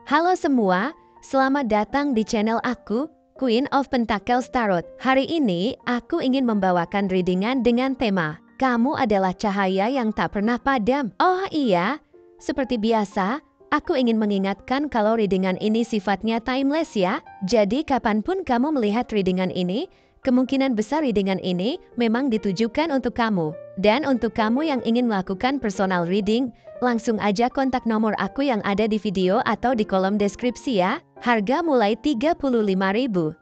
Halo semua, selamat datang di channel aku, Queen of Pentacles Tarot. Hari ini, aku ingin membawakan readingan dengan tema, kamu adalah cahaya yang tak pernah padam. Oh iya, seperti biasa, aku ingin mengingatkan kalau readingan ini sifatnya timeless ya. Jadi kapanpun kamu melihat readingan ini, kemungkinan besar readingan ini memang ditujukan untuk kamu. Dan untuk kamu yang ingin melakukan personal reading, langsung aja kontak nomor aku yang ada di video atau di kolom deskripsi ya. Harga mulai 35.000.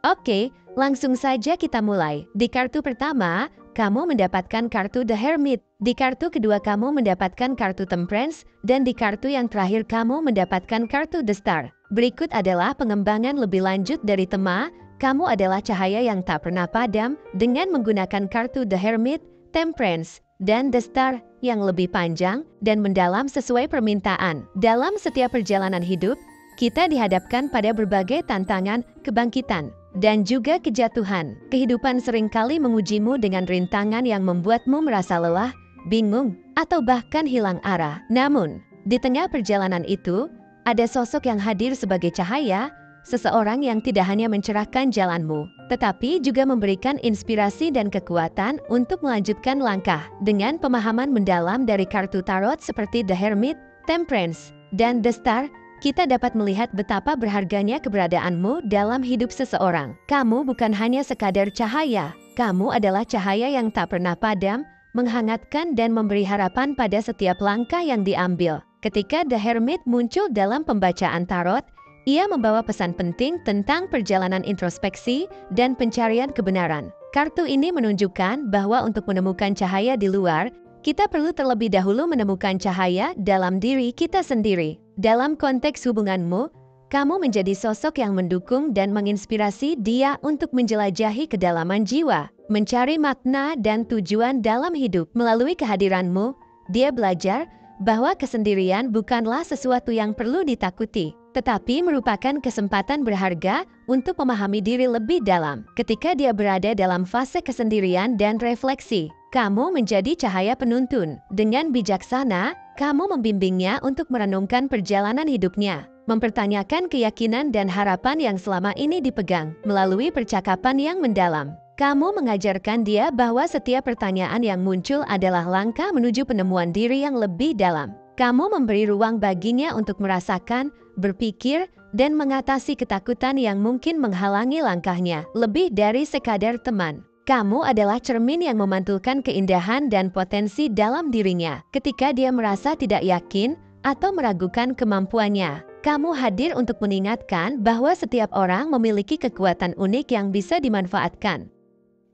Oke, langsung saja kita mulai. Di kartu pertama, kamu mendapatkan kartu The Hermit. Di kartu kedua kamu mendapatkan kartu Temperance. Dan di kartu yang terakhir kamu mendapatkan kartu The Star. Berikut adalah pengembangan lebih lanjut dari tema, kamu adalah cahaya yang tak pernah padam dengan menggunakan kartu The Hermit, Temperance, dan The Star yang lebih panjang dan mendalam sesuai permintaan. Dalam setiap perjalanan hidup, kita dihadapkan pada berbagai tantangan, kebangkitan, dan juga kejatuhan. Kehidupan seringkali mengujimu dengan rintangan yang membuatmu merasa lelah, bingung, atau bahkan hilang arah. Namun, di tengah perjalanan itu, ada sosok yang hadir sebagai cahaya, seseorang yang tidak hanya mencerahkan jalanmu, tetapi juga memberikan inspirasi dan kekuatan untuk melanjutkan langkah. Dengan pemahaman mendalam dari kartu tarot seperti The Hermit, Temperance, dan The Star, kita dapat melihat betapa berharganya keberadaanmu dalam hidup seseorang. Kamu bukan hanya sekadar cahaya, kamu adalah cahaya yang tak pernah padam, menghangatkan dan memberi harapan pada setiap langkah yang diambil. Ketika The Hermit muncul dalam pembacaan tarot, ia membawa pesan penting tentang perjalanan introspeksi dan pencarian kebenaran. Kartu ini menunjukkan bahwa untuk menemukan cahaya di luar, kita perlu terlebih dahulu menemukan cahaya dalam diri kita sendiri. Dalam konteks hubunganmu, kamu menjadi sosok yang mendukung dan menginspirasi dia untuk menjelajahi kedalaman jiwa, mencari makna dan tujuan dalam hidup. Melalui kehadiranmu, dia belajar bahwa kesendirian bukanlah sesuatu yang perlu ditakuti, tetapi merupakan kesempatan berharga untuk memahami diri lebih dalam. Ketika dia berada dalam fase kesendirian dan refleksi, kamu menjadi cahaya penuntun. Dengan bijaksana, kamu membimbingnya untuk merenungkan perjalanan hidupnya, mempertanyakan keyakinan dan harapan yang selama ini dipegang. Melalui percakapan yang mendalam, kamu mengajarkan dia bahwa setiap pertanyaan yang muncul adalah langkah menuju penemuan diri yang lebih dalam. Kamu memberi ruang baginya untuk merasakan, berpikir, dan mengatasi ketakutan yang mungkin menghalangi langkahnya. Lebih dari sekadar teman, kamu adalah cermin yang memantulkan keindahan dan potensi dalam dirinya. Ketika dia merasa tidak yakin atau meragukan kemampuannya, kamu hadir untuk mengingatkan bahwa setiap orang memiliki kekuatan unik yang bisa dimanfaatkan.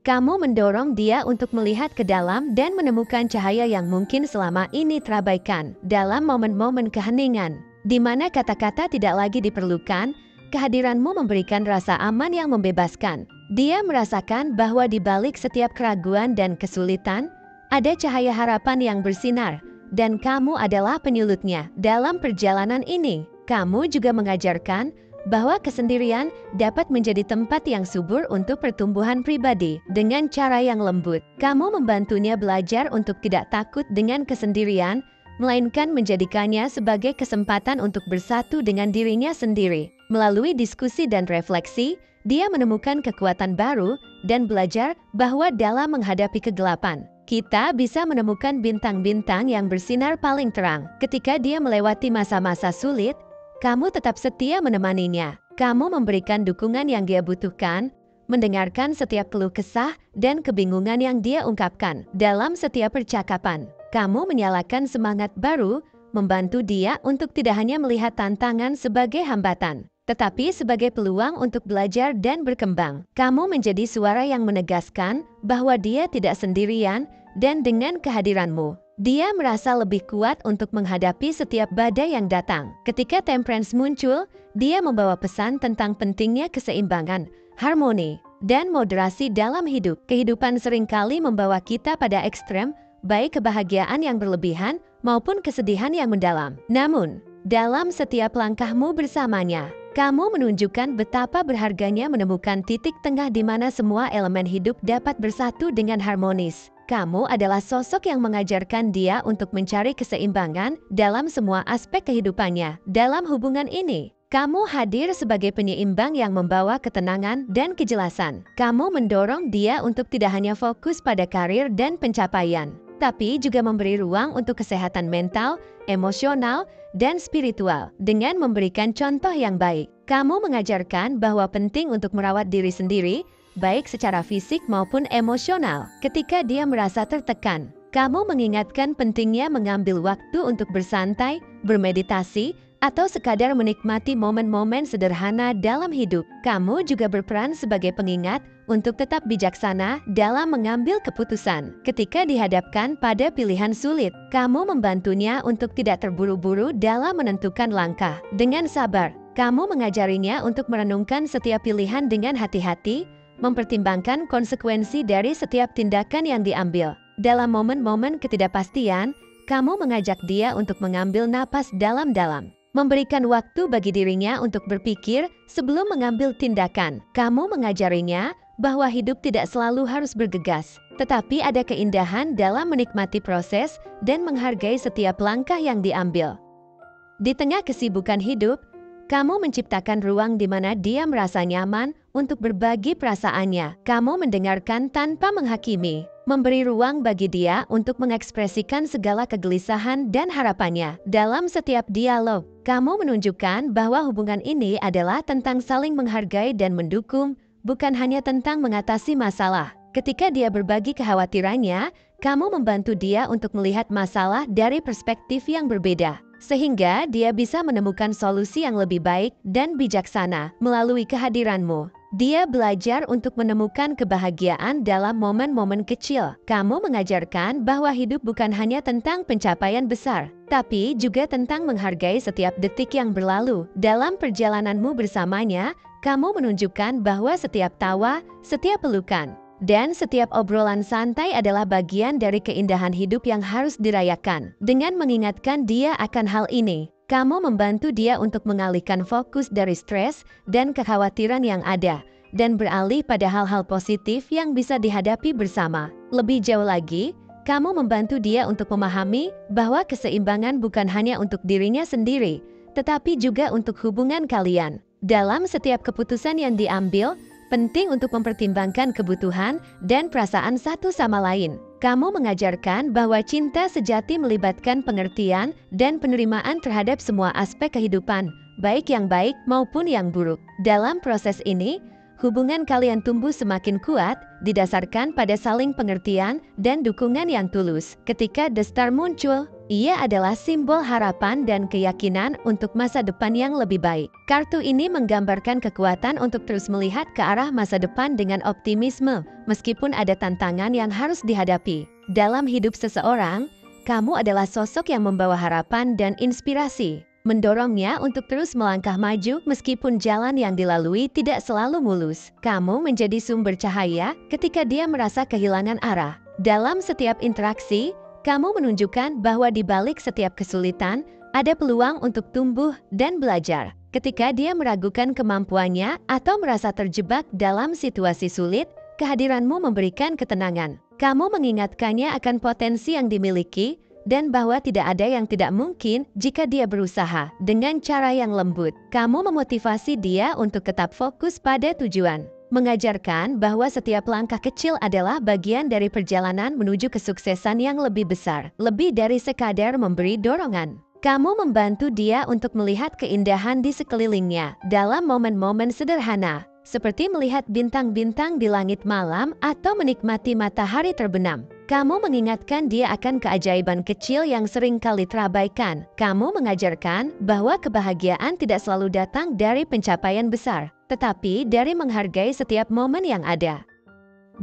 Kamu mendorong dia untuk melihat ke dalam dan menemukan cahaya yang mungkin selama ini terabaikan. Dalam momen-momen keheningan, di mana kata-kata tidak lagi diperlukan, kehadiranmu memberikan rasa aman yang membebaskan. Dia merasakan bahwa di balik setiap keraguan dan kesulitan, ada cahaya harapan yang bersinar, dan kamu adalah penyulutnya. Dalam perjalanan ini, kamu juga mengajarkan bahwa kesendirian dapat menjadi tempat yang subur untuk pertumbuhan pribadi. Dengan cara yang lembut, kamu membantunya belajar untuk tidak takut dengan kesendirian, melainkan menjadikannya sebagai kesempatan untuk bersatu dengan dirinya sendiri. Melalui diskusi dan refleksi, dia menemukan kekuatan baru dan belajar bahwa dalam menghadapi kegelapan, kita bisa menemukan bintang-bintang yang bersinar paling terang. Ketika dia melewati masa-masa sulit, kamu tetap setia menemaninya. Kamu memberikan dukungan yang dia butuhkan, mendengarkan setiap keluh kesah dan kebingungan yang dia ungkapkan. Dalam setiap percakapan, kamu menyalakan semangat baru, membantu dia untuk tidak hanya melihat tantangan sebagai hambatan, tetapi sebagai peluang untuk belajar dan berkembang. Kamu menjadi suara yang menegaskan bahwa dia tidak sendirian, dan dengan kehadiranmu, dia merasa lebih kuat untuk menghadapi setiap badai yang datang. Ketika Temperance muncul, dia membawa pesan tentang pentingnya keseimbangan, harmoni, dan moderasi dalam hidup. Kehidupan seringkali membawa kita pada ekstrem, baik kebahagiaan yang berlebihan maupun kesedihan yang mendalam. Namun, dalam setiap langkahmu bersamanya, kamu menunjukkan betapa berharganya menemukan titik tengah di mana semua elemen hidup dapat bersatu dengan harmonis. Kamu adalah sosok yang mengajarkan dia untuk mencari keseimbangan dalam semua aspek kehidupannya. Dalam hubungan ini, Kamu hadir sebagai penyeimbang yang membawa ketenangan dan kejelasan. Kamu mendorong dia untuk tidak hanya fokus pada karir dan pencapaian, tapi juga memberi ruang untuk kesehatan mental, emosional, dan spiritual. Dengan memberikan contoh yang baik, kamu mengajarkan bahwa penting untuk merawat diri sendiri, baik secara fisik maupun emosional. Ketika dia merasa tertekan, kamu mengingatkan pentingnya mengambil waktu untuk bersantai, bermeditasi, atau sekadar menikmati momen-momen sederhana dalam hidup. Kamu juga berperan sebagai pengingat untuk tetap bijaksana dalam mengambil keputusan. Ketika dihadapkan pada pilihan sulit, kamu membantunya untuk tidak terburu-buru dalam menentukan langkah. Dengan sabar, kamu mengajarinya untuk merenungkan setiap pilihan dengan hati-hati, mempertimbangkan konsekuensi dari setiap tindakan yang diambil. Dalam momen-momen ketidakpastian, kamu mengajak dia untuk mengambil napas dalam-dalam, memberikan waktu bagi dirinya untuk berpikir sebelum mengambil tindakan. Kamu mengajarinya bahwa hidup tidak selalu harus bergegas, tetapi ada keindahan dalam menikmati proses dan menghargai setiap langkah yang diambil. Di tengah kesibukan hidup, kamu menciptakan ruang di mana dia merasa nyaman untuk berbagi perasaannya. Kamu mendengarkan tanpa menghakimi, memberi ruang bagi dia untuk mengekspresikan segala kegelisahan dan harapannya. Dalam setiap dialog, kamu menunjukkan bahwa hubungan ini adalah tentang saling menghargai dan mendukung, bukan hanya tentang mengatasi masalah. Ketika dia berbagi kekhawatirannya, kamu membantu dia untuk melihat masalah dari perspektif yang berbeda, sehingga dia bisa menemukan solusi yang lebih baik dan bijaksana melalui kehadiranmu. Dia belajar untuk menemukan kebahagiaan dalam momen-momen kecil. Kamu mengajarkan bahwa hidup bukan hanya tentang pencapaian besar, tapi juga tentang menghargai setiap detik yang berlalu. Dalam perjalananmu bersamanya, kamu menunjukkan bahwa setiap tawa, setiap pelukan, dan setiap obrolan santai adalah bagian dari keindahan hidup yang harus dirayakan. Dengan mengingatkan dia akan hal ini, kamu membantu dia untuk mengalihkan fokus dari stres dan kekhawatiran yang ada, dan beralih pada hal-hal positif yang bisa dihadapi bersama. Lebih jauh lagi, kamu membantu dia untuk memahami bahwa keseimbangan bukan hanya untuk dirinya sendiri, tetapi juga untuk hubungan kalian. Dalam setiap keputusan yang diambil, penting untuk mempertimbangkan kebutuhan dan perasaan satu sama lain. Kamu mengajarkan bahwa cinta sejati melibatkan pengertian dan penerimaan terhadap semua aspek kehidupan, baik yang baik maupun yang buruk. Dalam proses ini, hubungan kalian tumbuh semakin kuat, didasarkan pada saling pengertian dan dukungan yang tulus. Ketika The Star muncul, ia adalah simbol harapan dan keyakinan untuk masa depan yang lebih baik. Kartu ini menggambarkan kekuatan untuk terus melihat ke arah masa depan dengan optimisme, meskipun ada tantangan yang harus dihadapi. Dalam hidup seseorang, kamu adalah sosok yang membawa harapan dan inspirasi, mendorongnya untuk terus melangkah maju meskipun jalan yang dilalui tidak selalu mulus. Kamu menjadi sumber cahaya ketika dia merasa kehilangan arah. Dalam setiap interaksi, kamu menunjukkan bahwa di balik setiap kesulitan, ada peluang untuk tumbuh dan belajar. Ketika dia meragukan kemampuannya atau merasa terjebak dalam situasi sulit, kehadiranmu memberikan ketenangan. Kamu mengingatkannya akan potensi yang dimiliki, dan bahwa tidak ada yang tidak mungkin jika dia berusaha. Dengan cara yang lembut, kamu memotivasi dia untuk tetap fokus pada tujuan, mengajarkan bahwa setiap langkah kecil adalah bagian dari perjalanan menuju kesuksesan yang lebih besar, lebih dari sekadar memberi dorongan. Kamu membantu dia untuk melihat keindahan di sekelilingnya dalam momen-momen sederhana, seperti melihat bintang-bintang di langit malam atau menikmati matahari terbenam. Kamu mengingatkan dia akan keajaiban kecil yang sering kali terabaikan. Kamu mengajarkan bahwa kebahagiaan tidak selalu datang dari pencapaian besar, tetapi dari menghargai setiap momen yang ada.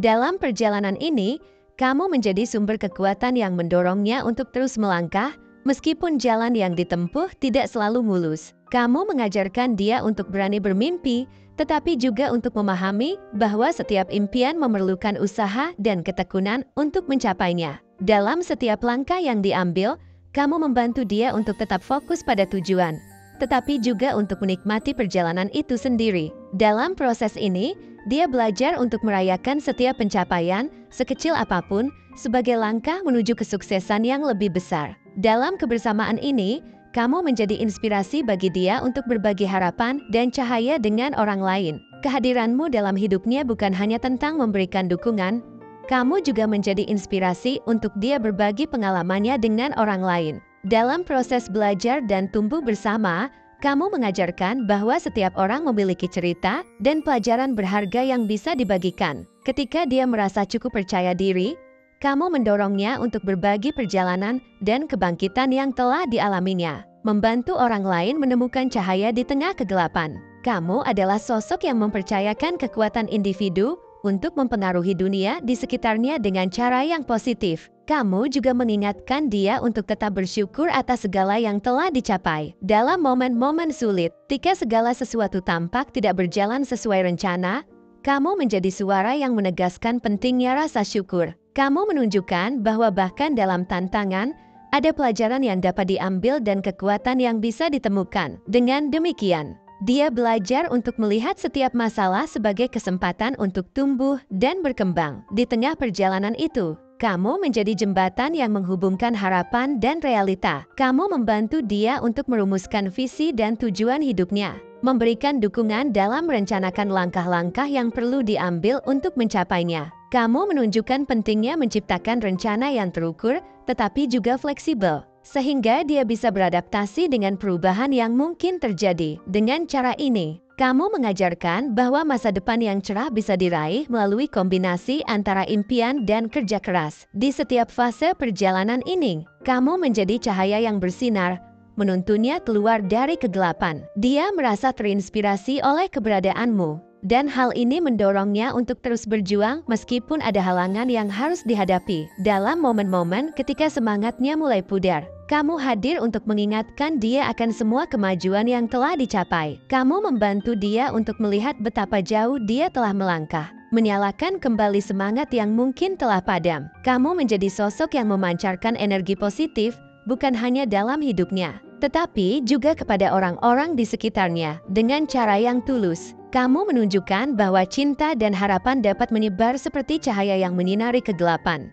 Dalam perjalanan ini, kamu menjadi sumber kekuatan yang mendorongnya untuk terus melangkah, meskipun jalan yang ditempuh tidak selalu mulus. Kamu mengajarkan dia untuk berani bermimpi, tetapi juga untuk memahami bahwa setiap impian memerlukan usaha dan ketekunan untuk mencapainya. Dalam setiap langkah yang diambil, kamu membantu dia untuk tetap fokus pada tujuan, tetapi juga untuk menikmati perjalanan itu sendiri. Dalam proses ini, dia belajar untuk merayakan setiap pencapaian, sekecil apapun, sebagai langkah menuju kesuksesan yang lebih besar. Dalam kebersamaan ini, Kamu menjadi inspirasi bagi dia untuk berbagi harapan dan cahaya dengan orang lain. Kehadiranmu dalam hidupnya bukan hanya tentang memberikan dukungan, kamu juga menjadi inspirasi untuk dia berbagi pengalamannya dengan orang lain. Dalam proses belajar dan tumbuh bersama, kamu mengajarkan bahwa setiap orang memiliki cerita dan pelajaran berharga yang bisa dibagikan. Ketika dia merasa cukup percaya diri, kamu mendorongnya untuk berbagi perjalanan dan kebangkitan yang telah dialaminya, membantu orang lain menemukan cahaya di tengah kegelapan. Kamu adalah sosok yang mempercayakan kekuatan individu untuk mempengaruhi dunia di sekitarnya dengan cara yang positif. Kamu juga mengingatkan dia untuk tetap bersyukur atas segala yang telah dicapai. Dalam momen-momen sulit, ketika segala sesuatu tampak tidak berjalan sesuai rencana, kamu menjadi suara yang menegaskan pentingnya rasa syukur. Kamu menunjukkan bahwa bahkan dalam tantangan, ada pelajaran yang dapat diambil dan kekuatan yang bisa ditemukan. Dengan demikian, dia belajar untuk melihat setiap masalah sebagai kesempatan untuk tumbuh dan berkembang. Di tengah perjalanan itu, kamu menjadi jembatan yang menghubungkan harapan dan realita. Kamu membantu dia untuk merumuskan visi dan tujuan hidupnya, memberikan dukungan dalam merencanakan langkah-langkah yang perlu diambil untuk mencapainya. Kamu menunjukkan pentingnya menciptakan rencana yang terukur, tetapi juga fleksibel, sehingga dia bisa beradaptasi dengan perubahan yang mungkin terjadi. Dengan cara ini, kamu mengajarkan bahwa masa depan yang cerah bisa diraih melalui kombinasi antara impian dan kerja keras. Di setiap fase perjalanan ini, kamu menjadi cahaya yang bersinar, menuntunnya keluar dari kegelapan. Dia merasa terinspirasi oleh keberadaanmu, dan hal ini mendorongnya untuk terus berjuang meskipun ada halangan yang harus dihadapi. Dalam momen-momen ketika semangatnya mulai pudar, kamu hadir untuk mengingatkan dia akan semua kemajuan yang telah dicapai. Kamu membantu dia untuk melihat betapa jauh dia telah melangkah, menyalakan kembali semangat yang mungkin telah padam. Kamu menjadi sosok yang memancarkan energi positif, bukan hanya dalam hidupnya, tetapi juga kepada orang-orang di sekitarnya. Dengan cara yang tulus, kamu menunjukkan bahwa cinta dan harapan dapat menyebar seperti cahaya yang menyinari kegelapan.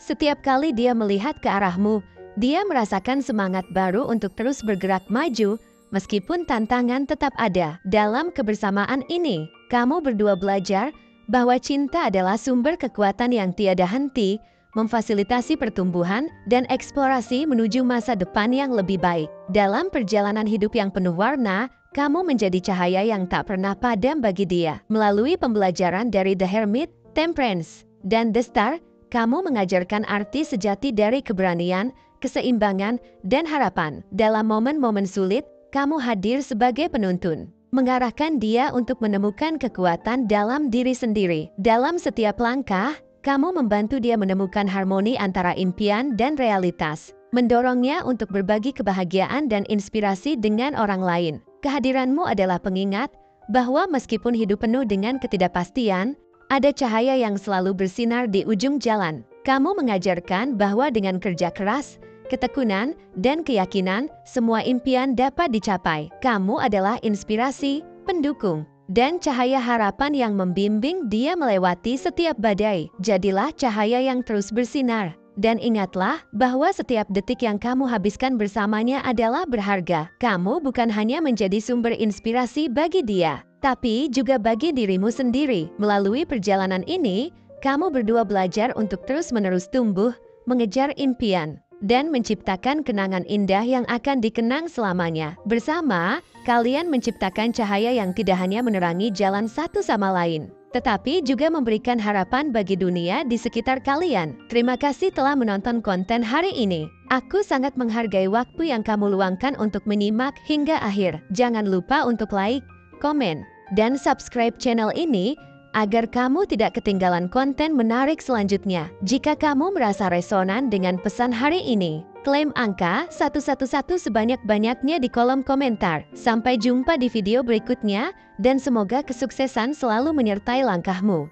Setiap kali dia melihat ke arahmu, dia merasakan semangat baru untuk terus bergerak maju, meskipun tantangan tetap ada. Dalam kebersamaan ini, kamu berdua belajar bahwa cinta adalah sumber kekuatan yang tiada henti, memfasilitasi pertumbuhan dan eksplorasi menuju masa depan yang lebih baik. Dalam perjalanan hidup yang penuh warna, kamu menjadi cahaya yang tak pernah padam bagi dia. Melalui pembelajaran dari The Hermit, Temperance, dan The Star, kamu mengajarkan arti sejati dari keberanian, keseimbangan, dan harapan. Dalam momen-momen sulit, kamu hadir sebagai penuntun, mengarahkan dia untuk menemukan kekuatan dalam diri sendiri. Dalam setiap langkah, kamu membantu dia menemukan harmoni antara impian dan realitas, mendorongnya untuk berbagi kebahagiaan dan inspirasi dengan orang lain. Kehadiranmu adalah pengingat bahwa meskipun hidup penuh dengan ketidakpastian, ada cahaya yang selalu bersinar di ujung jalan. Kamu mengajarkan bahwa dengan kerja keras, ketekunan, dan keyakinan, semua impian dapat dicapai. Kamu adalah inspirasi, pendukung, dan cahaya harapan yang membimbing dia melewati setiap badai. Jadilah cahaya yang terus bersinar. Dan ingatlah bahwa setiap detik yang kamu habiskan bersamanya adalah berharga. Kamu bukan hanya menjadi sumber inspirasi bagi dia, tapi juga bagi dirimu sendiri. Melalui perjalanan ini, kamu berdua belajar untuk terus-menerus tumbuh, mengejar impian, dan menciptakan kenangan indah yang akan dikenang selamanya. Bersama, kalian menciptakan cahaya yang tidak hanya menerangi jalan satu sama lain, tetapi juga memberikan harapan bagi dunia di sekitar kalian. Terima kasih telah menonton konten hari ini. Aku sangat menghargai waktu yang kamu luangkan untuk menyimak hingga akhir. Jangan lupa untuk like, komen, dan subscribe channel ini agar kamu tidak ketinggalan konten menarik selanjutnya. Jika kamu merasa resonan dengan pesan hari ini, klaim angka 111 sebanyak-banyaknya di kolom komentar. Sampai jumpa di video berikutnya, dan semoga kesuksesan selalu menyertai langkahmu.